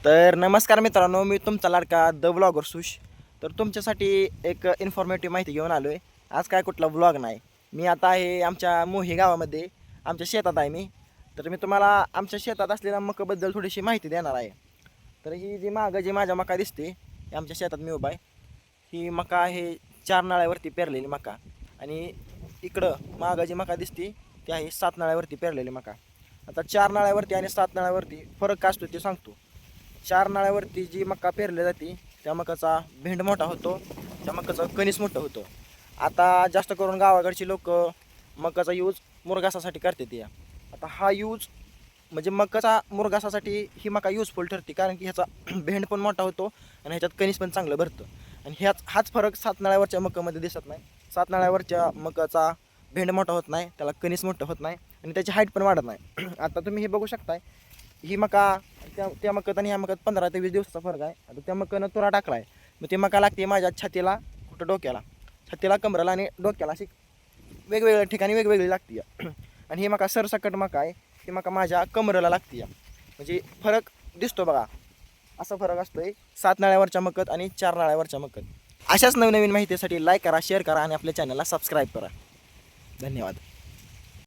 तर नमस्कार मित्रांनो, मी तुमचा लाडका द व्लॉगर सुश. तर तुमच्यासाठी एक इन्फॉर्मेटिव्ह माहिती घेऊन आलो आहे. आज काय कुठला व्लॉग नाही. मी आता आहे आमच्या मोही गावामध्ये, आमच्या शेतात आहे मी. तर मी तुम्हाला आमच्या शेतात असलेल्या मकाबद्दल थोडीशी माहिती देणार आहे. तर ही जी मागं जी माझ्या मका दिसते, ही आमच्या शेतात मी उभा आहे. ही मका आहे 4 नाळ्यावरती पेरलेली मका. आणि इकडं मागं जी मका दिसते ती आहे 7 नाळ्यावरती पेरलेली मका. आता 4 नाळ्यावरती आणि 7 नाळ्यावरती फरक काय असतो ते सांगतो. 4 नाळ्यावरती जी मका पेरली जाते त्या मकाचा भेंड मोठा होतो, त्या मकाचं कणीस मोठं होतं. आता जास्त करून गावाकडची लोक मकाचा यूज मुरघासासाठी करतात या. आता हा यूज म्हणजे मकाचा मुरघासासाठी ही मका यूजफुल ठरते, कारण की ह्याचा भेंड पण मोठा होतो आणि ह्याच्यात कणीस पण चांगलं भरतं. आणि हाच फरक 7 नाळ्यावरच्या मकामध्ये दिसत नाही. 7 नाळ्यावरच्या मकाचा भेंड मोठा होत नाही, त्याला कणीस मोठं होत नाही आणि त्याची हाईट पण वाढत नाही. आता तुम्ही हे बघू शकताय, ही मका त्या मकात आणि ह्या मकात 15 ते 20 दिवसाचा फरक आहे. आता त्या मकानं तुरा टाकला आहे, मग ती मका लागते माझ्या छातीला, कुठं डोक्याला, छातीला, कमराला आणि डोक्याला, अशी वेगवेगळ्या ठिकाणी वेगवेगळी लागते. आणि ही मका सरसकट मका आहे, ही मका माझ्या कमरेला लागते. म्हणजे फरक दिसतो बघा, असा फरक असतोय 7 नाळ्यावरच्या मकत आणि 4 नाळ्यावरच्या मकत. अशाच नवनवीन माहितीसाठी लाईक करा, शेअर करा आणि आपल्या चॅनलला सबस्क्राईब करा. धन्यवाद.